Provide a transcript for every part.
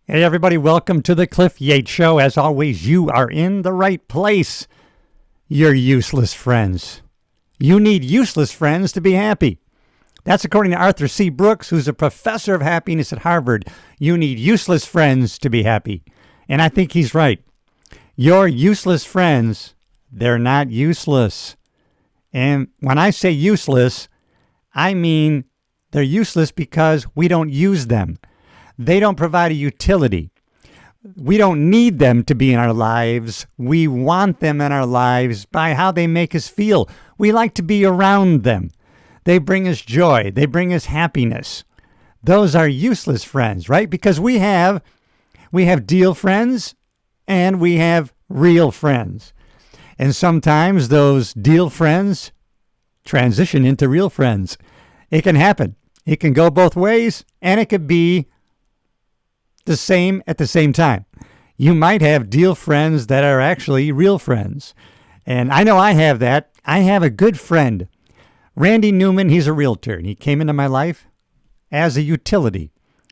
Hey, everybody, welcome to the Cliff Yates Show. As always, you are in the right place. You're useless friends. You need useless friends to be happy. That's according to Arthur C. Brooks, who's a professor of happiness at Harvard. You need useless friends to be happy. And I think he's right. Your useless friends, they're not useless. And when I say useless, I mean they're useless because we don't use them. They don't provide a utility. We don't need them to be in our lives. We want them in our lives by how they make us feel. We like to be around them. They bring us joy. They bring us happiness. Those are useless friends, right? Because we have deal friends and we have real friends. And sometimes those deal friends transition into real friends. It can happen. It can go both ways, and it could be the same at the same time. You might have deal friends that are actually real friends. And I know I have that. I have a good friend, Randy Newman. He's a realtor, and he came into my life as a utility.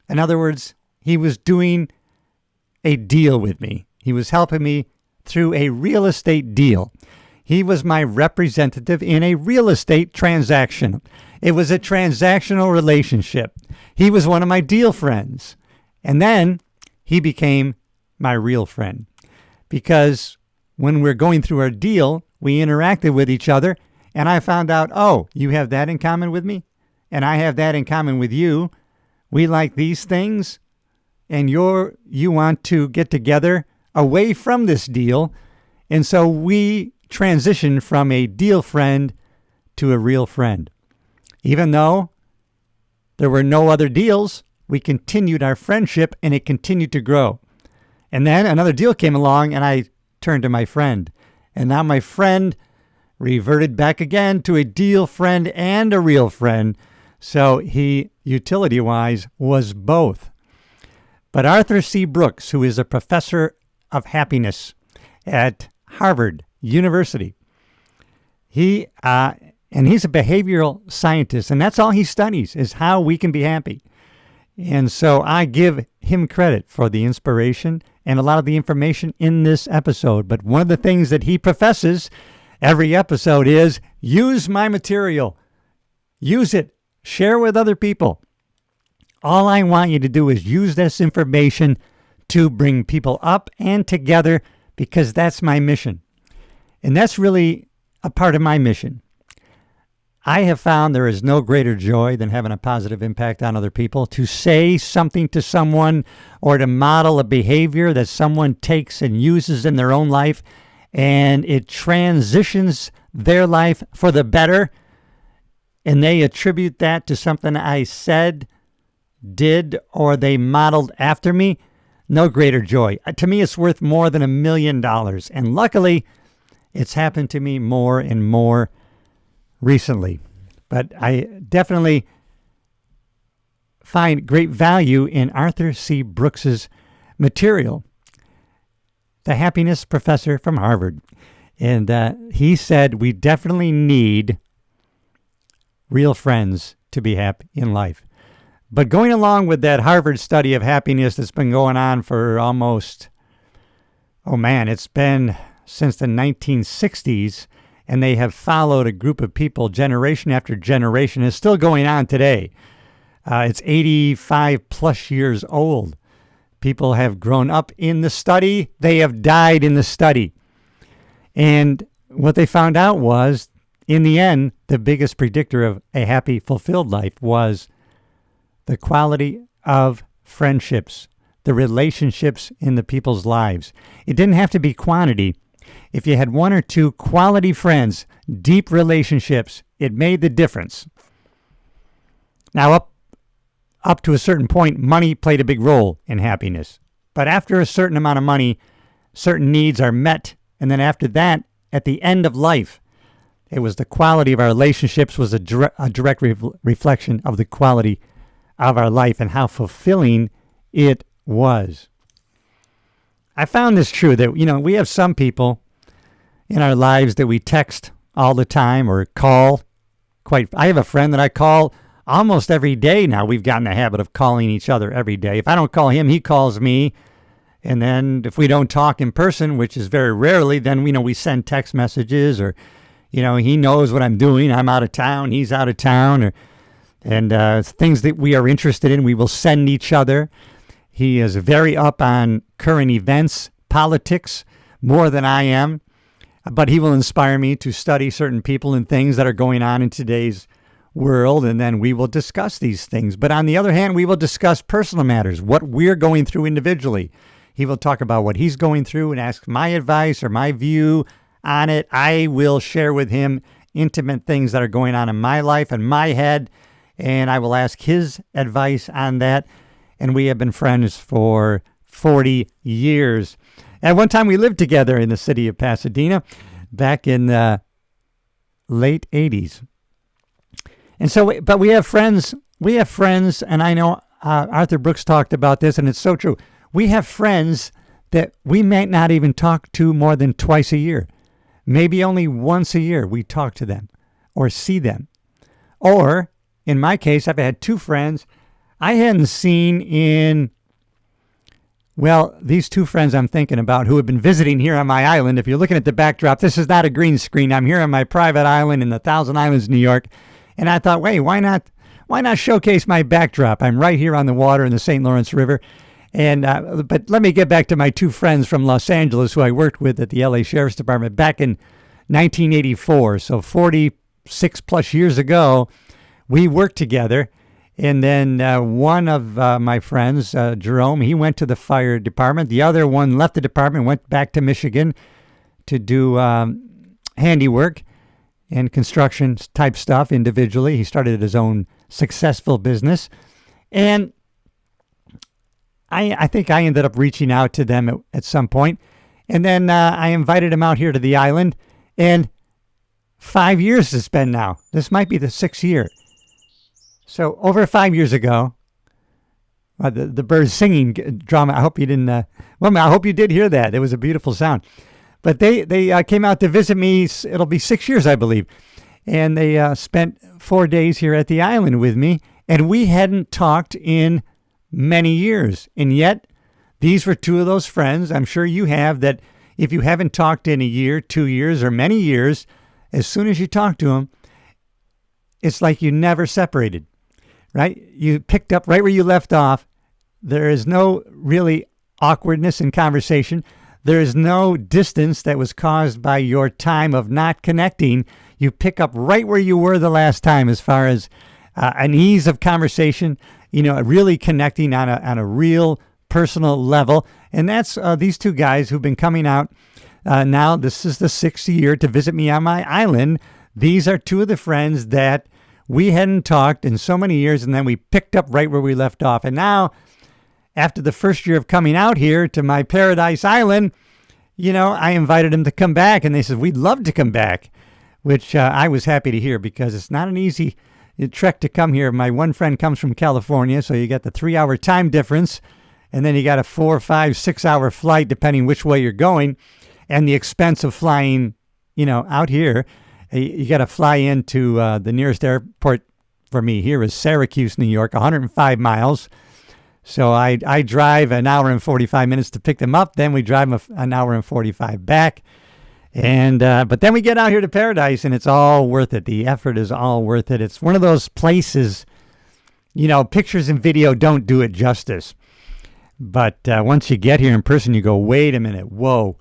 In other words, he was doing a deal with me. He was helping me through a real estate deal. He was my representative in a real estate transaction. It was a transactional relationship. He was one of my deal friends. And then he became my real friend, because when we're going through our deal, we interacted with each other, and I found out, oh, you have that in common with me, and I have that in common with you. We like these things, and you want to get together away from this deal. And so we transitioned from a deal friend to a real friend. Even though there were no other deals, we continued our friendship, and it continued to grow. And then another deal came along, and I turned to my friend. And now my friend reverted back again to a deal friend and a real friend. So he, utility-wise, was both. But Arthur C. Brooks, who is a professor of happiness at Harvard University, he's a behavioral scientist, and that's all he studies, is how we can be happy. And so I give him credit for the inspiration and a lot of the information in this episode. But one of the things that he professes every episode is use my material. Use it. Share with other people. All I want you to do is use this information to bring people up and together, because that's my mission. And that's really a part of my mission. I have found there is no greater joy than having a positive impact on other people. To say something to someone or to model a behavior that someone takes and uses in their own life, and it transitions their life for the better, and they attribute that to something I said, did, or they modeled after me. No greater joy. To me, it's worth more than $1 million. And luckily, it's happened to me more and more recently. But I definitely find great value in Arthur C. Brooks's material, the happiness professor from Harvard. And he said we definitely need real friends to be happy in life. But going along with that Harvard study of happiness that's been going on for almost, it's been since the 1960s, and they have followed a group of people generation after generation. It's still going on today. It's 85 plus years old. People have grown up in the study. They have died in the study. And what they found out was, in the end, the biggest predictor of a happy, fulfilled life was the quality of friendships, the relationships in the people's lives. It didn't have to be quantity. If you had one or two quality friends, deep relationships, it made the difference. Now, up to a certain point, money played a big role in happiness. But after a certain amount of money, certain needs are met. And then after that, at the end of life, it was the quality of our relationships was a direct reflection of the quality of our life and how fulfilling it was. I found this true that, we have some people in our lives that we text all the time or call. I have a friend that I call almost every day now. We've gotten the habit of calling each other every day. If I don't call him, he calls me. And then if we don't talk in person, which is very rarely, then we send text messages, or he knows what I'm doing. I'm out of town, he's out of town, and things that we are interested in, we will send each other. He is very up on current events, politics, more than I am, but he will inspire me to study certain people and things that are going on in today's world, and then we will discuss these things. But on the other hand, we will discuss personal matters, what we're going through individually. He will talk about what he's going through and ask my advice or my view on it. I will share with him intimate things that are going on in my life and my head, and I will ask his advice on that. And we have been friends for 40 years. At one time, we lived together in the city of Pasadena back in the late 80s. And so, but we have friends, and I know Arthur Brooks talked about this, and it's so true. We have friends that we might not even talk to more than twice a year. Maybe only once a year we talk to them or see them. Or, in my case, I've had two friends I hadn't seen in, these two friends I'm thinking about who have been visiting here on my island. If you're looking at the backdrop, this is not a green screen. I'm here on my private island in the Thousand Islands, New York. And I thought, wait, why not showcase my backdrop? I'm right here on the water in the St. Lawrence River. And but let me get back to my two friends from Los Angeles who I worked with at the LA Sheriff's Department back in 1984. So 46 plus years ago, we worked together. And then one of my friends, Jerome, he went to the fire department. The other one left the department, went back to Michigan to do handiwork and construction type stuff individually. He started his own successful business. And I think I ended up reaching out to them at some point. And then I invited him out here to the island. And 5 years it's been now. This might be the 6th year. So over 5 years ago, the birds singing drama, I hope you didn't, I hope you did hear that. It was a beautiful sound. But they came out to visit me. It'll be 6 years, I believe. And they spent 4 days here at the island with me. And we hadn't talked in many years. And yet, these were two of those friends, I'm sure you have, that if you haven't talked in a year, 2 years, or many years, as soon as you talk to them, it's like you never separated, right? You picked up right where you left off. There is no really awkwardness in conversation. There is no distance that was caused by your time of not connecting. You pick up right where you were the last time as far as an ease of conversation, really connecting on a real personal level. And that's these two guys who've been coming out now. This is the 6th year to visit me on my island. These are two of the friends that we hadn't talked in so many years, and then we picked up right where we left off. And now, after the first year of coming out here to my paradise island, I invited them to come back, and they said, we'd love to come back, which I was happy to hear because it's not an easy trek to come here. My one friend comes from California, so you got the 3-hour time difference, and then you got a 4, 5, 6-hour flight, depending which way you're going, and the expense of flying, out here. You got to fly into the nearest airport for me here is Syracuse, New York, 105 miles. So I drive an hour and 45 minutes to pick them up. Then we drive an hour and 45 back. And but then we get out here to paradise, and it's all worth it. The effort is all worth it. It's one of those places, pictures and video don't do it justice. But once you get here in person, you go, wait a minute, whoa,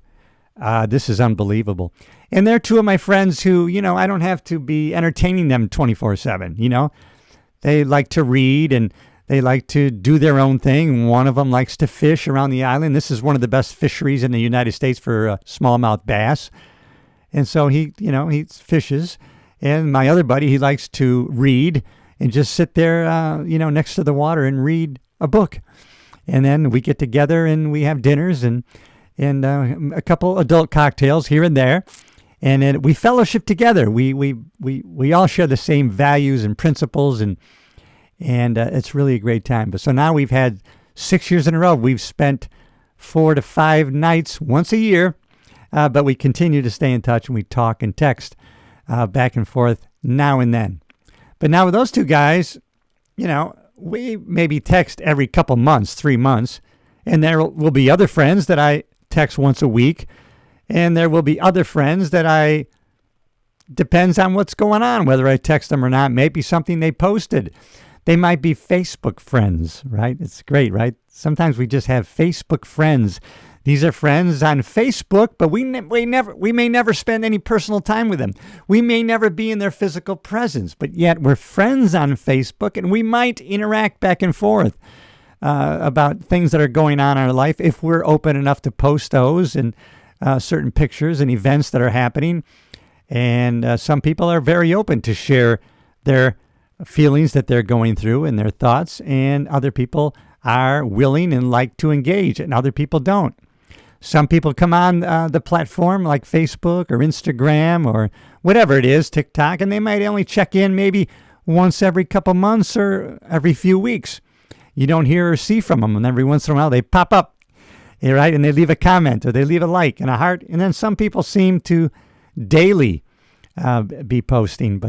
this is unbelievable. And they're two of my friends who, I don't have to be entertaining them 24/7, They like to read and they like to do their own thing. One of them likes to fish around the island. This is one of the best fisheries in the United States for smallmouth bass. And so he fishes. And my other buddy, he likes to read and just sit there, next to the water and read a book. And then we get together and we have dinners and a couple adult cocktails here and there. And then we fellowship together. We all share the same values and principles, and it's really a great time. But so now we've had 6 years in a row. We've spent 4 to 5 nights once a year, but we continue to stay in touch, and we talk and text back and forth now and then. But now with those two guys, we maybe text every couple months, 3 months, and there will be other friends that I text once a week, and there will be other friends that depends on what's going on, whether I text them or not. Maybe something they posted. They might be Facebook friends, right? It's great, right? Sometimes we just have Facebook friends. These are friends on Facebook, but we may never spend any personal time with them. We may never be in their physical presence, but yet we're friends on Facebook, and we might interact back and forth about things that are going on in our life if we're open enough to post those and certain pictures and events that are happening. And some people are very open to share their feelings that they're going through and their thoughts, and other people are willing and like to engage, and other people don't. Some people come on the platform like Facebook or Instagram or whatever it is, TikTok, and they might only check in maybe once every couple months or every few weeks. You don't hear or see from them, and every once in a while they pop up, right? And they leave a comment or they leave a like and a heart. And then some people seem to daily be posting,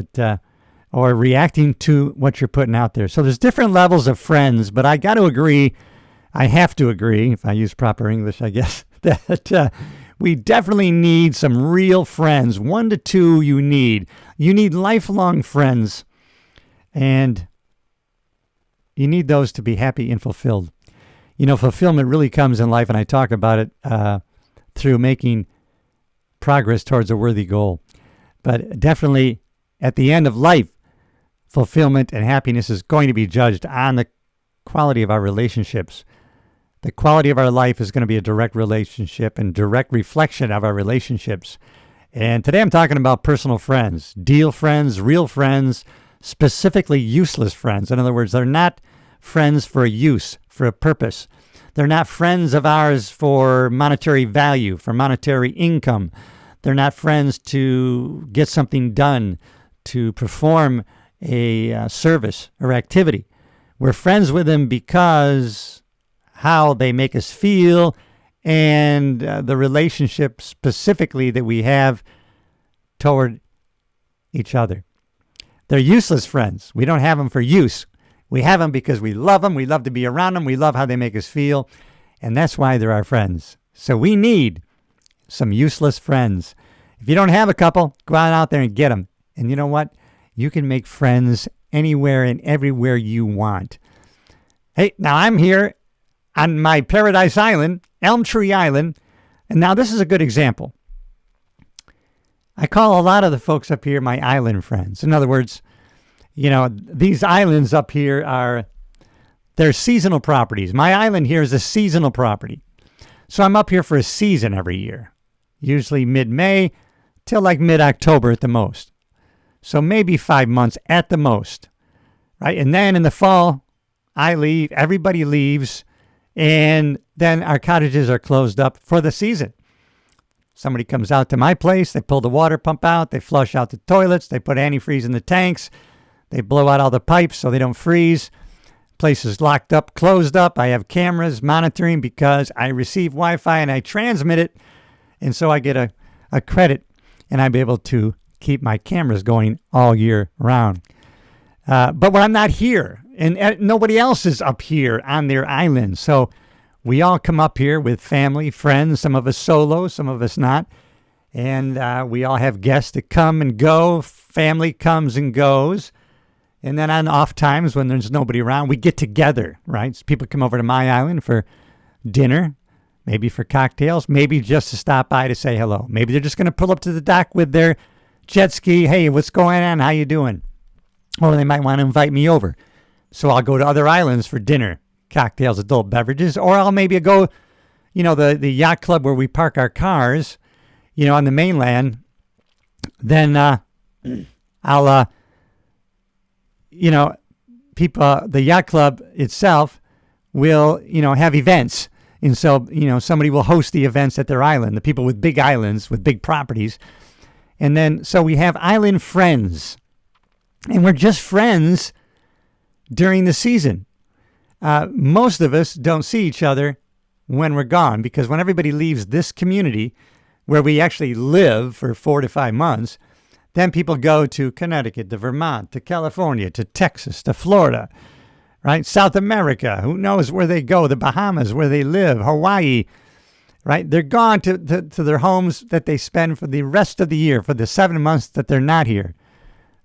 or reacting to what you're putting out there. So there's different levels of friends, but I got to agree, I have to agree, if I use proper English, I guess, that we definitely need some real friends. 1 to 2 you need. You need lifelong friends, and you need those to be happy and fulfilled. Fulfillment really comes in life, and I talk about it through making progress towards a worthy goal. But definitely at the end of life, fulfillment and happiness is going to be judged on the quality of our relationships. The quality of our life is going to be a direct relationship and direct reflection of our relationships. And today I'm talking about personal friends, deal friends, real friends, specifically useless friends. In other words, they're not friends for a use, for a purpose. They're not friends of ours for monetary value, for monetary income. They're not friends to get something done, to perform a service or activity. We're friends with them because how they make us feel and the relationship specifically that we have toward each other. They're useless friends. We don't have them for use. We have them because we love them. We love to be around them. We love how they make us feel. And that's why they're our friends. So we need some useless friends. If you don't have a couple, go out there and get them. And you know what? You can make friends anywhere and everywhere you want. Hey, now I'm here on my paradise island, Elm Tree Island. And now this is a good example. I call a lot of the folks up here my island friends. In other words, these islands up here they're seasonal properties. My island here is a seasonal property. So I'm up here for a season every year, usually mid-May till like mid-October at the most. So maybe 5 months at the most, right? And then in the fall, I leave, everybody leaves, and then our cottages are closed up for the season. Somebody comes out to my place, they pull the water pump out, they flush out the toilets, they put antifreeze in the tanks, they blow out all the pipes so they don't freeze. Place is locked up, closed up. I have cameras monitoring because I receive Wi-Fi and I transmit it, and so I get a credit, and I'm able to keep my cameras going all year round. But when I'm not here, and nobody else is up here on their island, so we all come up here with family, friends, some of us solo, some of us not, and we all have guests that come and go. Family comes and goes. And then on off times when there's nobody around, we get together, right? So people come over to my island for dinner, maybe for cocktails, maybe just to stop by to say hello. Maybe they're just going to pull up to the dock with their jet ski. Hey, what's going on? How you doing? Or they might want to invite me over. So I'll go to other islands for dinner, cocktails, adult beverages, or I'll maybe go, the yacht club where we park our cars, on the mainland. Then I'll people, the yacht club itself will, have events. And so, somebody will host the events at their island, the people with big islands, with big properties. And then, so we have island friends. And we're just friends during the season. Most of us don't see each other when we're gone, because when everybody leaves this community, where we actually live for 4 to 5 months, then people go to Connecticut, to Vermont, to California, to Texas, to Florida, right? South America, who knows where they go? The Bahamas, where they live, Hawaii, right? They're gone to their homes that they spend for the rest of the year, for the 7 months that they're not here,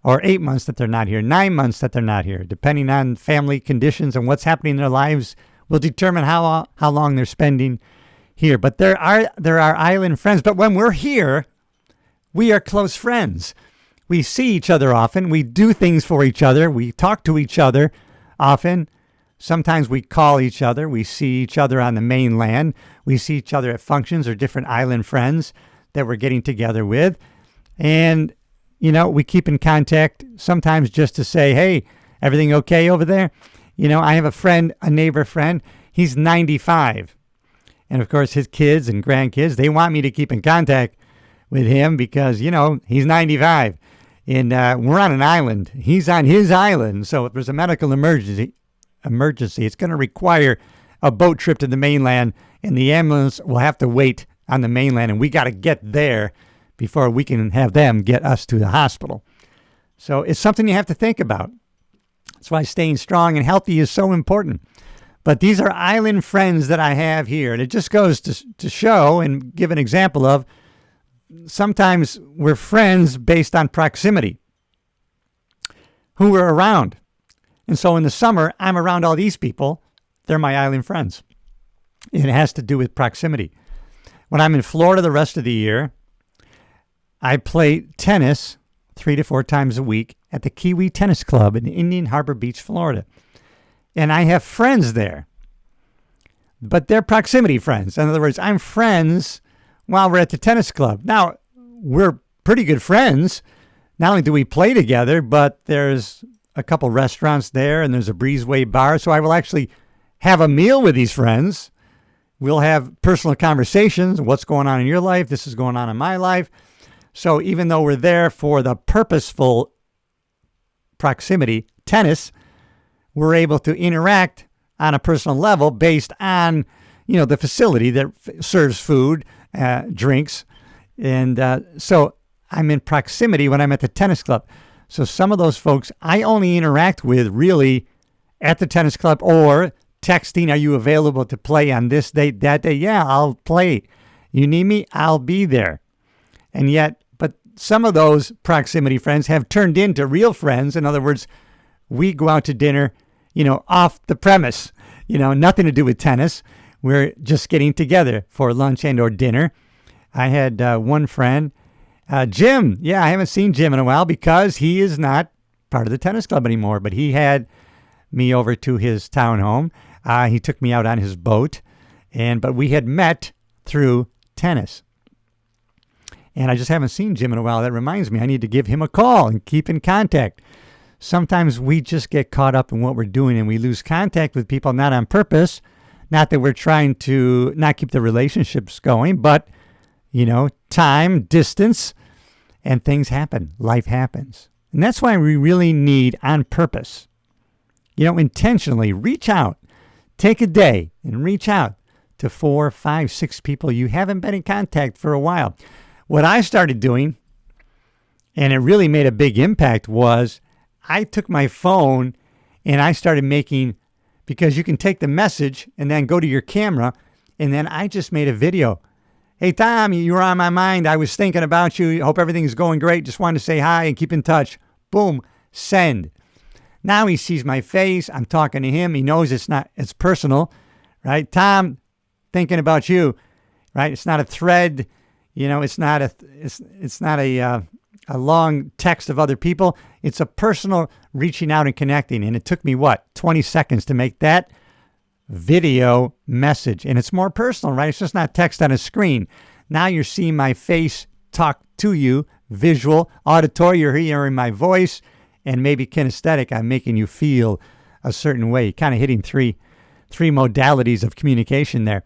or 8 months that they're not here, 9 months that they're not here, depending on family conditions and what's happening in their lives will determine how long they're spending here. But there are island friends. But when we're here, we are close friends. We see each other often. We do things for each other. We talk to each other often. Sometimes we call each other. We see each other on the mainland. We see each other at functions or different island friends that we're getting together with. And, we keep in contact sometimes just to say, hey, everything okay over there? I have a neighbor friend. He's 95. And, of course, his kids and grandkids, they want me to keep in contact with him because, he's 95. And we're on an island. He's on his island. So if there's a medical emergency, it's going to require a boat trip to the mainland, and the ambulance will have to wait on the mainland, and we got to get there before we can have them get us to the hospital. So it's something you have to think about. That's why staying strong and healthy is so important. But these are island friends that I have here, and it just goes to show and give an example of sometimes we're friends based on proximity, who we're around. And so in the summer, I'm around all these people. They're my island friends. It has to do with proximity. When I'm in Florida the rest of the year, I play tennis 3 to 4 times a week at the Kiwi Tennis Club in Indian Harbor Beach, Florida. And I have friends there. But they're proximity friends. In other words, I'm friends while we're at the tennis club. Now, we're pretty good friends. Not only do we play together, but there's a couple restaurants there, and there's a breezeway bar. So I will actually have a meal with these friends. We'll have personal conversations. What's going on in your life? This is going on in my life. So even though we're there for the purposeful proximity, tennis, we're able to interact on a personal level based on, the facility that serves food, drinks. And so I'm in proximity when I'm at the tennis club. So some of those folks I only interact with really at the tennis club or texting, are you available to play on this date, that day? Yeah, I'll play. You need me? I'll be there. And yet, but some of those proximity friends have turned into real friends. In other words, we go out to dinner, off the premise, nothing to do with tennis. We're just getting together for lunch and or dinner. I had one friend, Jim. Yeah, I haven't seen Jim in a while because he is not part of the tennis club anymore, but he had me over to his townhome. He took me out on his boat, but we had met through tennis. And I just haven't seen Jim in a while. That reminds me, I need to give him a call and keep in contact. Sometimes we just get caught up in what we're doing and we lose contact with people, not on purpose. Not that we're trying to not keep the relationships going, but, time, distance, and things happen. Life happens. And that's why we really need, on purpose, intentionally reach out. Take a day and reach out to 4, 5, 6 people you haven't been in contact for a while. What I started doing, and it really made a big impact, was I took my phone and I started making, because you can take the message and then go to your camera, and then I just made a video. Hey, Tom, you were on my mind. I was thinking about you. Hope everything's going great. Just wanted to say hi and keep in touch. Boom, send. Now he sees my face. I'm talking to him. He knows it's personal, right? Tom, thinking about you, right? It's not a thread. It's not a long text of other people. It's a personal reaching out and connecting. And it took me 20 seconds to make that video message. And it's more personal, right? It's just not text on a screen. Now you're seeing my face talk to you, visual, auditory, you're hearing my voice, and maybe kinesthetic. I'm making you feel a certain way, kind of hitting three modalities of communication there.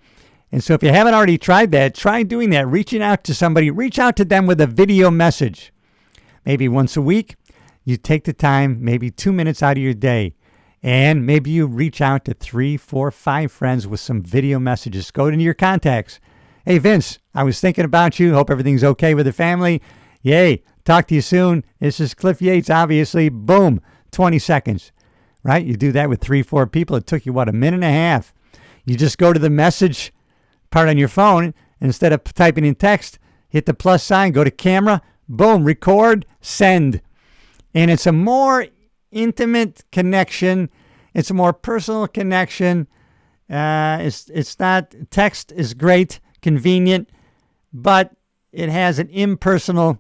And so if you haven't already tried that, try doing that. Reaching out to somebody, reach out to them with a video message. Maybe once a week, you take the time, maybe 2 minutes out of your day, and maybe you reach out to 3, 4, 5 friends with some video messages. Go into your contacts. Hey, Vince, I was thinking about you. Hope everything's okay with the family. Yay. Talk to you soon. This is Cliff Yates, obviously. Boom. 20 seconds. right? You do that with 3-4 people. It took you, a minute and a half. You just go to the message part on your phone, and instead of typing in text, hit the plus sign, go to camera, boom, record, send. And it's a more intimate connection. It's a more personal connection. It's not, text is great, convenient, but it has an impersonal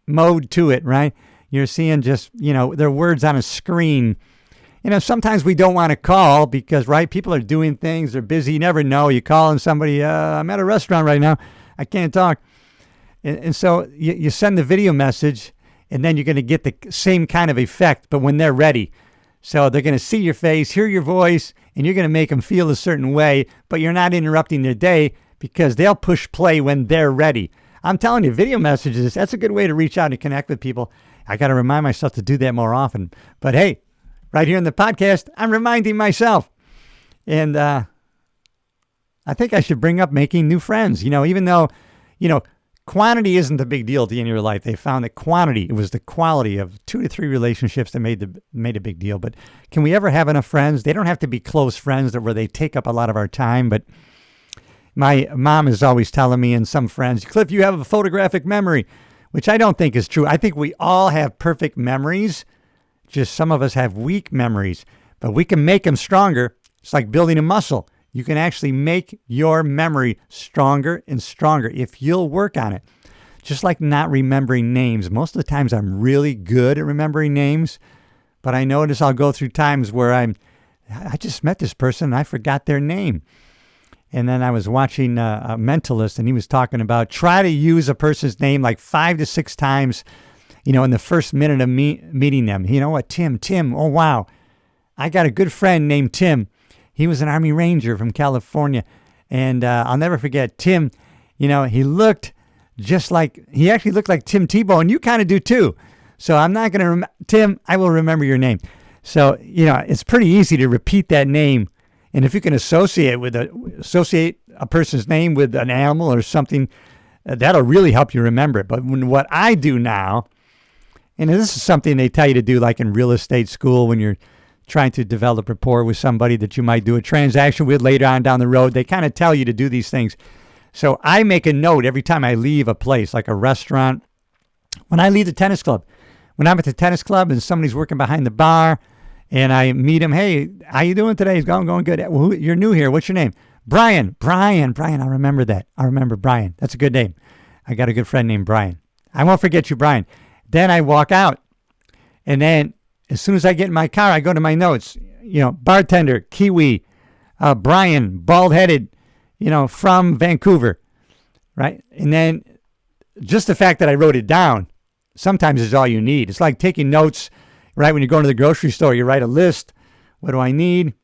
mode to it, right? You're seeing just, their words on a screen. Sometimes we don't want to call because, right, people are doing things, they're busy, you never know. You call somebody, I'm at a restaurant right now, I can't talk. And so you send the video message, and then you're going to get the same kind of effect, but when they're ready. So they're going to see your face, hear your voice, and you're going to make them feel a certain way, but you're not interrupting their day because they'll push play when they're ready. I'm telling you, video messages, that's a good way to reach out and connect with people. I got to remind myself to do that more often. But hey, right here in the podcast, I'm reminding myself. And I think I should bring up making new friends. Even though, quantity isn't the big deal at the end of your life. They found that quantity, it was the quality of 2 to 3 relationships that made a big deal. But can we ever have enough friends? They don't have to be close friends where they take up a lot of our time. But my mom is always telling me, and some friends, Cliff, you have a photographic memory, which I don't think is true. I think we all have perfect memories. Just some of us have weak memories, but we can make them stronger. It's like building a muscle. You can actually make your memory stronger and stronger if you'll work on it. Just like not remembering names. Most of the times I'm really good at remembering names, but I notice I'll go through times where I just met this person and I forgot their name. And then I was watching a mentalist, and he was talking about try to use a person's name like 5 to 6 times, in the first minute of meeting them. You know what, Tim, oh wow. I got a good friend named Tim. He was an Army Ranger from California. And I'll never forget Tim, he actually looked like Tim Tebow, and you kind of do too. So I'm not going to, Tim, I will remember your name. So, it's pretty easy to repeat that name. And if you can associate a person's name with an animal or something, that'll really help you remember it. But what I do now, and this is something they tell you to do like in real estate school when you're trying to develop rapport with somebody that you might do a transaction with later on down the road, they kind of tell you to do these things. So I make a note every time I leave a place, like a restaurant. When I leave the tennis club, when I'm at the tennis club and somebody's working behind the bar, and I meet him, hey, how you doing today? He's going good. Well, you're new here. What's your name? Brian. I'll remember that. I remember Brian. That's a good name. I got a good friend named Brian. I won't forget you, Brian. Then I walk out. And then as soon as I get in my car, I go to my notes. Bartender, Kiwi, Brian, bald-headed, from Vancouver, right? And then just the fact that I wrote it down sometimes is all you need. It's like taking notes. Right, when you go to the grocery store, you write a list. What do I need?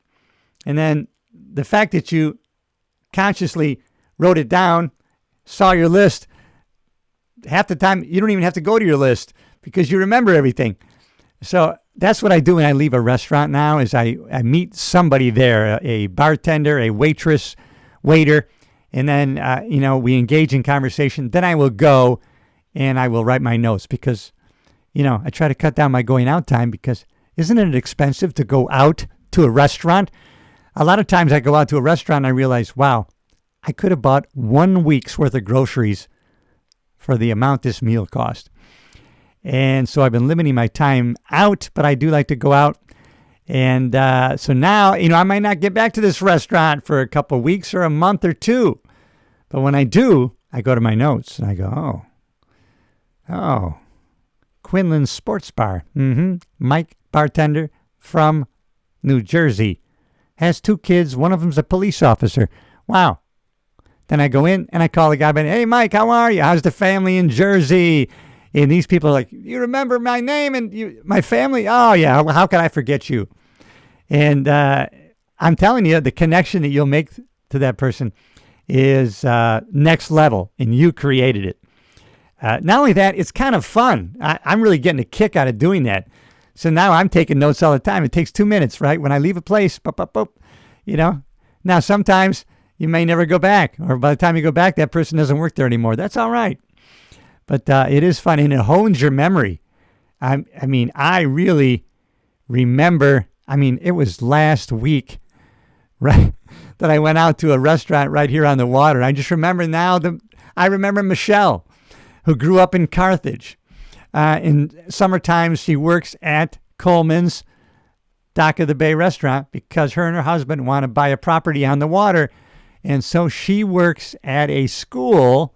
And then the fact that you consciously wrote it down, saw your list, half the time you don't even have to go to your list because you remember everything. So that's what I do when I leave a restaurant now is I meet somebody there, a bartender, a waitress, waiter, and then, we engage in conversation. Then I will go and I will write my notes because I try to cut down my going out time because isn't it expensive to go out to a restaurant? A lot of times I go out to a restaurant and I realize, wow, I could have bought 1 week's worth of groceries for the amount this meal cost. And so I've been limiting my time out, but I do like to go out. And so now, I might not get back to this restaurant for a couple of weeks or a month or 2. But when I do, I go to my notes and I go, oh. Quinlan Sports Bar. Mike, bartender from New Jersey. Has 2 kids. One of them's a police officer. Wow. Then I go in and I call the guy, hey, Mike, how are you? How's the family in Jersey? And these people are like, you remember my name and my family? Oh, yeah. How can I forget you? And I'm telling you, the connection that you'll make to that person is next level, and you created it. Not only that, it's kind of fun. I'm really getting a kick out of doing that. So now I'm taking notes all the time. It takes 2 minutes, right? When I leave a place, Now, sometimes you may never go back, or by the time you go back, that person doesn't work there anymore. That's all right. But it is fun, and it hones your memory. I really, remember, it was last week, right, that I went out to a restaurant right here on the water. I just remember now, I remember Michelle, who grew up in Carthage. In summertime, she works at Coleman's Dock of the Bay restaurant because her and her husband want to buy a property on the water. And so she works at a school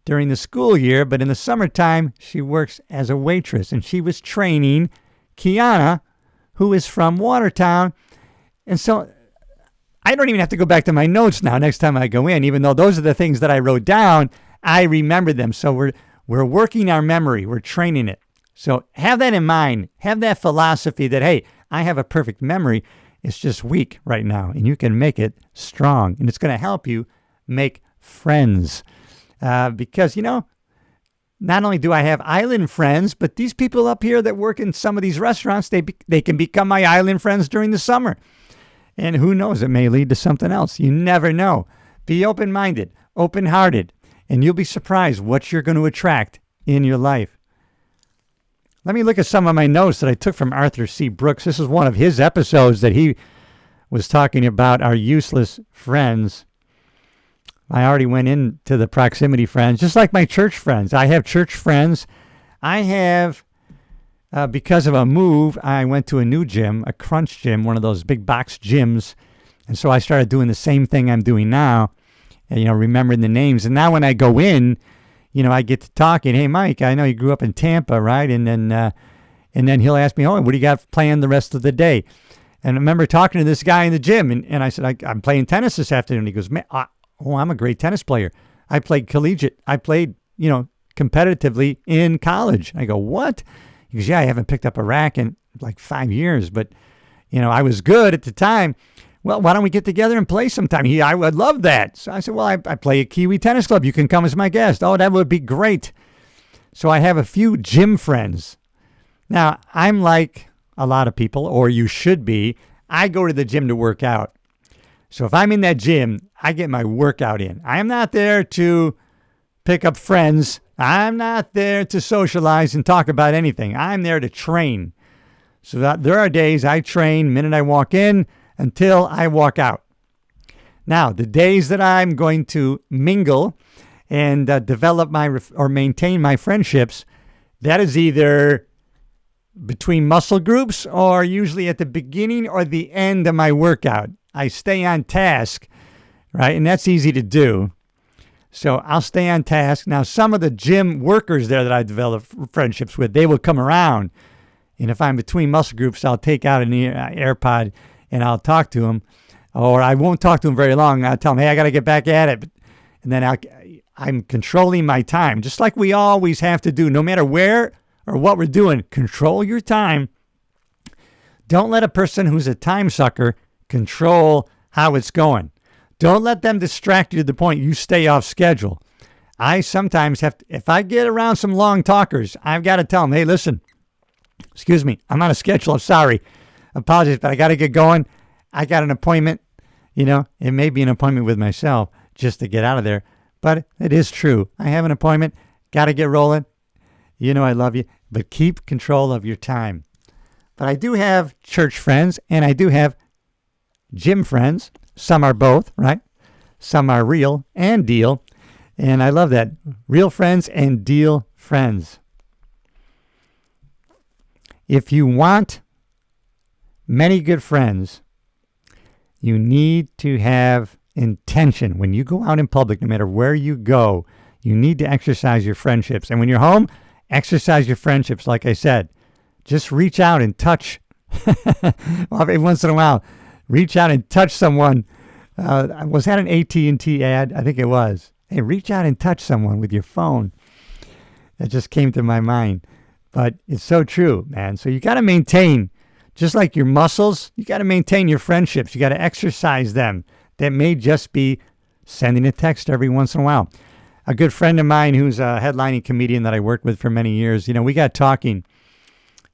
during the school year, but in the summertime, she works as a waitress. And she was training Kiana, who is from Watertown. And so I don't even have to go back to my notes now next time I go in, even though those are the things that I wrote down. I remember them. So we're working our memory. We're training it. So have that in mind. Have that philosophy that, hey, I have a perfect memory. It's just weak right now, and you can make it strong. And it's going to help you make friends. Because, not only do I have island friends, but these people up here that work in some of these restaurants, they can become my island friends during the summer. And who knows, it may lead to something else. You never know. Be open-minded, open-hearted, and you'll be surprised what you're going to attract in your life. Let me look at some of my notes that I took from Arthur C. Brooks. This is one of his episodes that he was talking about our useless friends. I already went into the proximity friends, just like my church friends. I have church friends. I have, because of a move, I went to a new gym, a Crunch gym, one of those big box gyms. And so I started doing the same thing I'm doing now, remembering the names. And now when I go in, I get to talking. Hey, Mike, I know you grew up in Tampa, right? And then he'll ask me, what do you got planned the rest of the day? And I remember talking to this guy in the gym, and I said, I'm playing tennis this afternoon. He goes, man, I'm a great tennis player. I played collegiate. I played, competitively in college. I go, what? He goes, yeah, I haven't picked up a rack in like 5 years, but, I was good at the time. Well, why don't we get together and play sometime? I would love that. So I said, well, I play at Kiwi Tennis Club. You can come as my guest. Oh, that would be great. So I have a few gym friends. Now, I'm like a lot of people, or you should be. I go to the gym to work out. So if I'm in that gym, I get my workout in. I am not there to pick up friends. I'm not there to socialize and talk about anything. I'm there to train. So that there are days I train the minute I walk in until I walk out. Now, the days that I'm going to mingle and develop or maintain my friendships, that is either between muscle groups or usually at the beginning or the end of my workout. I stay on task, right? And that's easy to do. So I'll stay on task. Now, some of the gym workers there that I develop friendships with, they will come around. And if I'm between muscle groups, I'll take out an AirPod and I'll talk to them. Or I won't talk to them very long. I'll tell them, hey, I got to get back at it. And then I'm controlling my time, just like we always have to do, no matter where or what we're doing. Control your time. Don't let a person who's a time sucker control how it's going. Don't let them distract you to the point you stay off schedule. I sometimes have to, if I get around some long talkers, I've got to tell them, hey, listen, excuse me, I'm on a schedule. I'm sorry. Apologies, but I got to get going. I got an appointment. It may be an appointment with myself just to get out of there, but it is true. I have an appointment. Got to get rolling. I love you, but keep control of your time. But I do have church friends and I do have gym friends. Some are both, right? Some are real and deal. And I love that. Real friends and deal friends. If you want many good friends, you need to have intention. When you go out in public, no matter where you go, you need to exercise your friendships. And when you're home, exercise your friendships. Like I said, just reach out and touch. Every once in a while, reach out and touch someone. Was that an AT&T ad? I think it was. Hey, reach out and touch someone with your phone. That just came to my mind. But it's so true, man. So you got to maintain, just like your muscles, you got to maintain your friendships. You got to exercise them. That may just be sending a text every once in a while. A good friend of mine who's a headlining comedian that I worked with for many years, we got talking.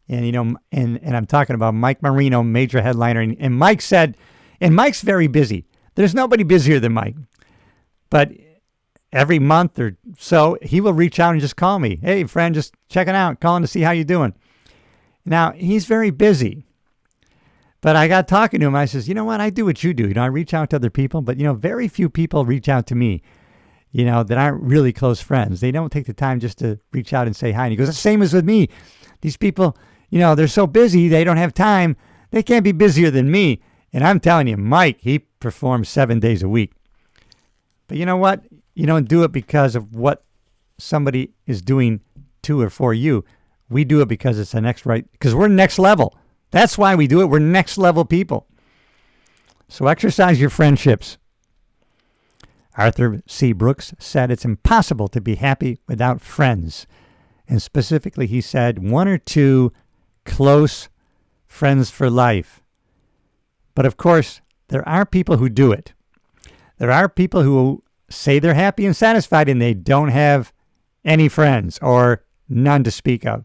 And, and I'm talking about Mike Marino, major headliner. And Mike said, and Mike's very busy. There's nobody busier than Mike. But every month or so, he will reach out and just call me. Hey, friend, just checking out, calling to see how you're doing. Now, he's very busy. But I got talking to him. I says, you know what? I do what you do. I reach out to other people. But, very few people reach out to me, that aren't really close friends. They don't take the time just to reach out and say hi. And he goes, the same as with me. These people, they're so busy. They don't have time. They can't be busier than me. And I'm telling you, Mike, he performs 7 days a week. But you know what? You don't do it because of what somebody is doing to or for you. We do it because it's the next right, because we're next level. That's why we do it. We're next level people. So exercise your friendships. Arthur C. Brooks said it's impossible to be happy without friends. And specifically, he said 1 or 2 close friends for life. But of course, there are people who do it. There are people who say they're happy and satisfied and they don't have any friends or none to speak of.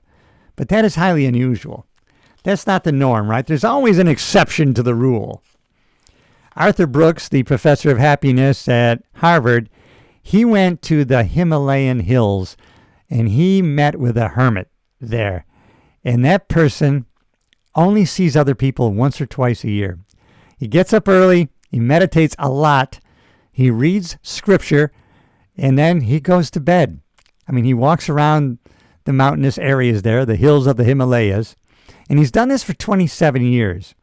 But that is highly unusual. That's not the norm, right? There's always an exception to the rule. Arthur Brooks, the professor of happiness at Harvard, he went to the Himalayan hills and he met with a hermit there. And that person only sees other people once or twice a year. He gets up early, he meditates a lot, he reads scripture, and then he goes to bed. He walks around the mountainous areas there, the hills of the Himalayas, and he's done this for 27 years.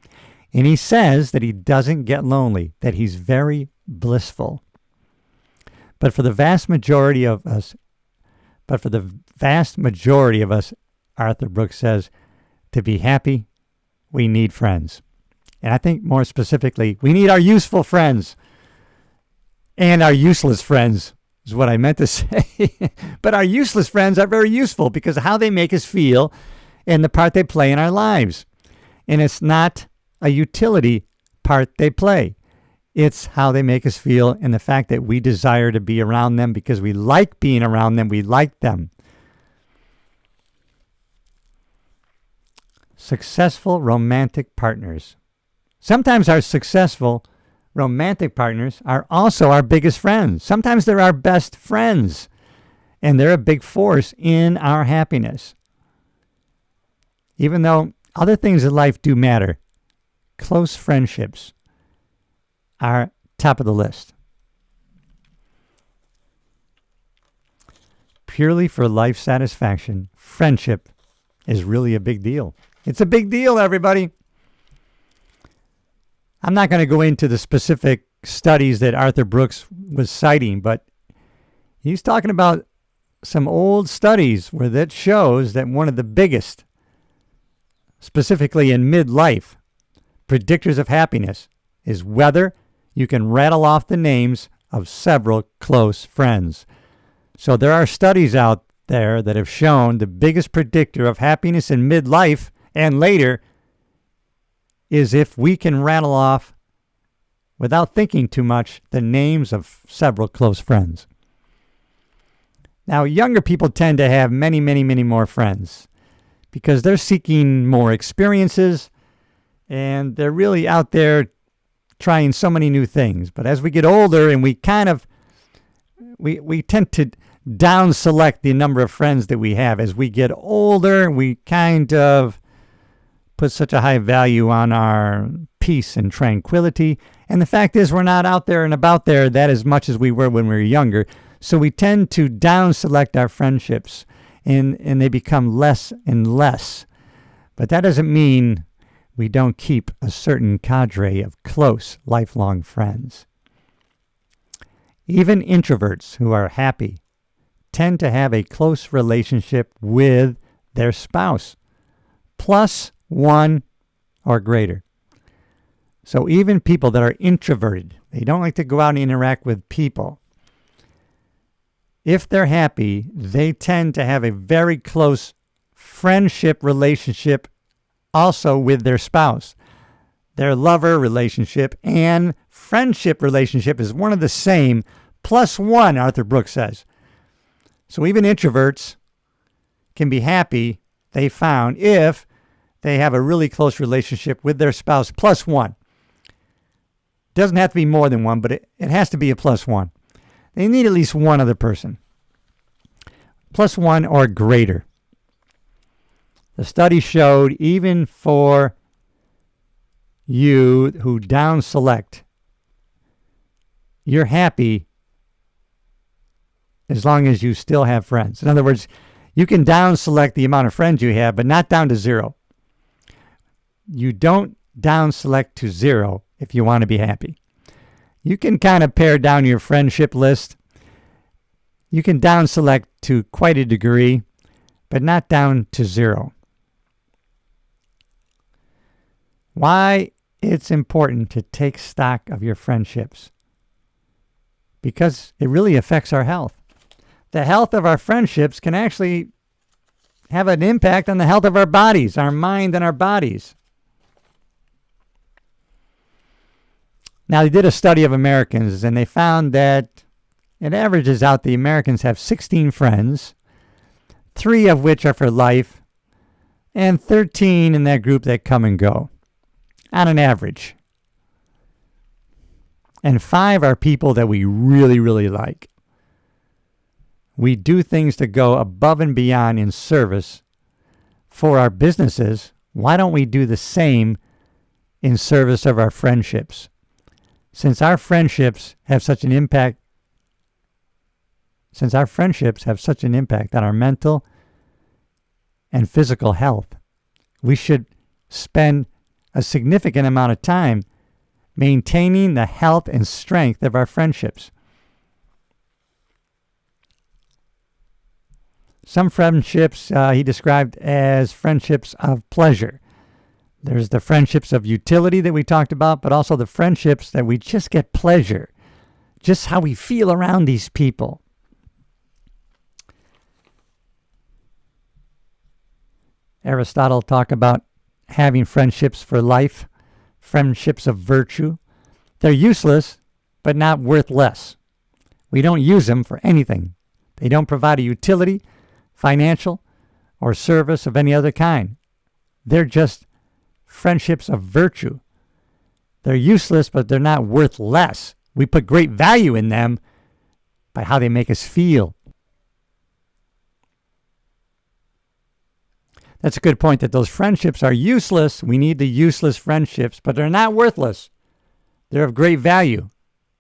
And he says that he doesn't get lonely, that he's very blissful. But for the vast majority of us, Arthur Brooks says, to be happy, we need friends. And I think more specifically, we need our useful friends and our useless friends is what I meant to say. But our useless friends are very useful because of how they make us feel and the part they play in our lives. And it's not a utility part they play. It's how they make us feel and the fact that we desire to be around them because we like being around them. We like them. Successful romantic partners. Sometimes our successful romantic partners are also our biggest friends. Sometimes they're our best friends, and they're a big force in our happiness. Even though other things in life do matter, close friendships are top of the list. Purely for life satisfaction, friendship is really a big deal. It's a big deal, everybody. I'm not going to go into the specific studies that Arthur Brooks was citing, but he's talking about some old studies where that shows that one of the biggest, specifically in midlife, predictors of happiness is whether you can rattle off the names of several close friends. So there are studies out there that have shown the biggest predictor of happiness in midlife and later is if we can rattle off, without thinking too much, the names of several close friends. Now, younger people tend to have many, many, many more friends because they're seeking more experiences and they're really out there trying so many new things. But as we get older and we tend to down select the number of friends that we have. As we get older, we kind of put such a high value on our peace and tranquility. And the fact is we're not out there and about there that as much as we were when we were younger. So we tend to down select our friendships and they become less and less. But that doesn't mean we don't keep a certain cadre of close, lifelong friends. Even introverts who are happy tend to have a close relationship with their spouse, +1 or greater. So even people that are introverted, they don't like to go out and interact with people. If they're happy, they tend to have a very close friendship relationship also with their spouse. Their lover relationship and friendship relationship is one of the same, +1, Arthur Brooks says. So even introverts can be happy, they found, if they have a really close relationship with their spouse, +1. Doesn't have to be more than one, but it has to be a +1. They need at least one other person. +1 or greater. The study showed even for you who down select, you're happy as long as you still have friends. In other words, you can down select the amount of friends you have, but not down to zero. You don't down select to zero if you want to be happy. You can kind of pare down your friendship list. You can down select to quite a degree, but not down to zero. Why it's important to take stock of your friendships? Because it really affects our health. The health of our friendships can actually have an impact on the health of our bodies, our mind and our bodies. Now, they did a study of Americans, and they found that it averages out the Americans have 16 friends, 3 of which are for life, and 13 in that group that come and go, on an average. And 5 are people that we really, really like. We do things to go above and beyond in service for our businesses. Why don't we do the same in service of our friendships? Since our friendships have such an impact on our mental and physical health, we should spend a significant amount of time maintaining the health and strength of our friendships. Some friendships he described as friendships of pleasure. There's the friendships of utility that we talked about, but also the friendships that we just get pleasure, just how we feel around these people. Aristotle talked about having friendships for life, friendships of virtue. They're useless, but not worth less. We don't use them for anything. They don't provide a utility, financial, or service of any other kind. They're just friendships of virtue. They're useless, but they're not worth less. We put great value in them by how they make us feel. That's a good point, that those friendships are useless. We need the useless friendships, but they're not worthless. They're of great value.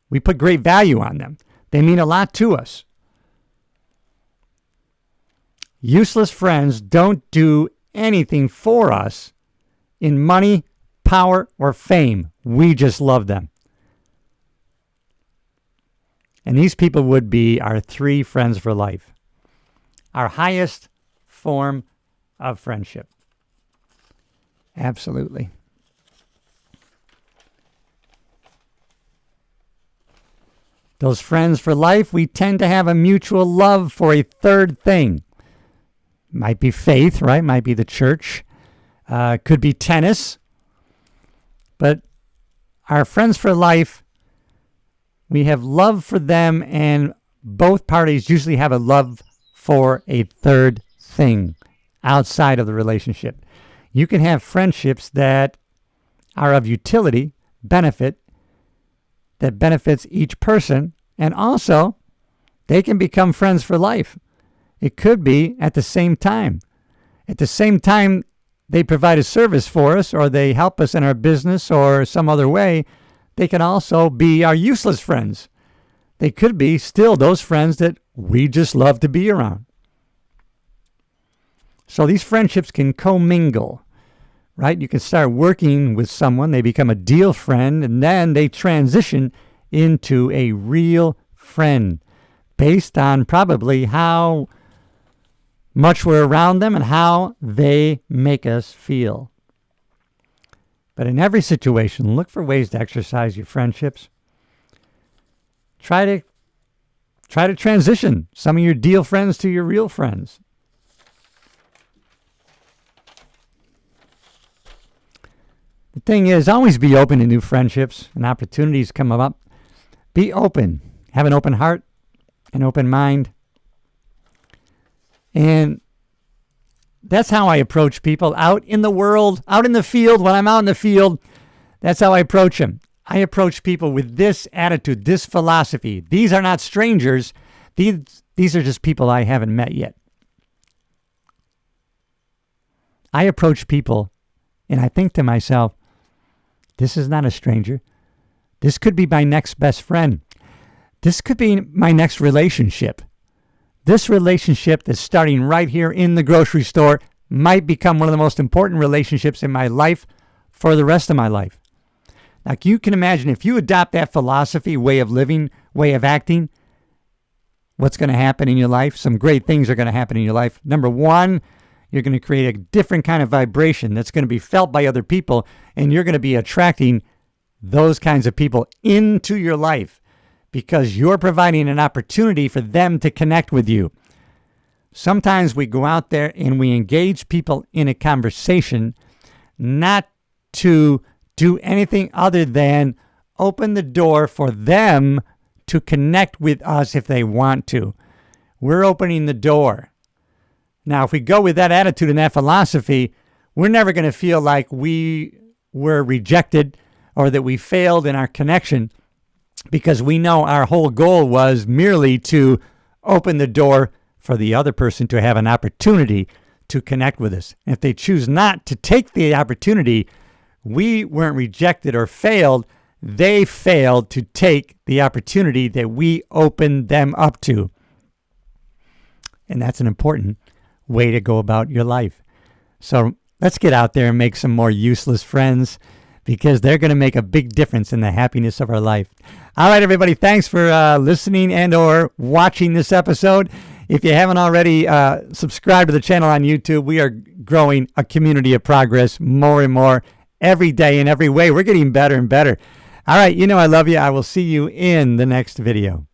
We put great value on them. They mean a lot to us. Useless friends don't do anything for us in money, power, or fame. We just love them. And these people would be our 3 friends for life. Our highest form of friendship. Absolutely. Those friends for life, we tend to have a mutual love for a third thing. Might be faith, right? Might be the church. Could be tennis. But our friends for life, we have love for them, and both parties usually have a love for a third thing outside of the relationship. You can have friendships that are of utility, benefit, that benefits each person, and also they can become friends for life. It could be at the same time. At the same time, they provide a service for us, or they help us in our business or some other way. They can also be our useless friends. They could be still those friends that we just love to be around. So these friendships can commingle, right? You can start working with someone, they become a deal friend, and then they transition into a real friend based on probably how much we're around them and how they make us feel. But in every situation, look for ways to exercise your friendships. Try to transition some of your deal friends to your real friends. The thing is, always be open to new friendships and opportunities come up. Be open. Have an open heart, an open mind. And that's how I approach people out in the world, out in the field. When I'm out in the field, that's how I approach them. I approach people with this attitude, this philosophy. These are not strangers. These are just people I haven't met yet. I approach people and I think to myself, this is not a stranger. This could be my next best friend. This could be my next relationship. This relationship that's starting right here in the grocery store might become one of the most important relationships in my life for the rest of my life. Now, you can imagine if you adopt that philosophy, way of living, way of acting, what's going to happen in your life? Some great things are going to happen in your life. Number one, you're going to create a different kind of vibration that's going to be felt by other people, and you're going to be attracting those kinds of people into your life because you're providing an opportunity for them to connect with you. Sometimes we go out there and we engage people in a conversation not to do anything other than open the door for them to connect with us if they want to. We're opening the door. Now, if we go with that attitude and that philosophy, we're never going to feel like we were rejected or that we failed in our connection because we know our whole goal was merely to open the door for the other person to have an opportunity to connect with us. And if they choose not to take the opportunity, we weren't rejected or failed. They failed to take the opportunity that we opened them up to. And that's an important way to go about your life. So let's get out there and make some more useless friends because they're going to make a big difference in the happiness of our life. All right, everybody, thanks for listening and or watching this episode. If you haven't already subscribed to the channel on YouTube, we are growing a community of progress more and more every day in every way. We're getting better and better. All right, you know I love you. I will see you in the next video.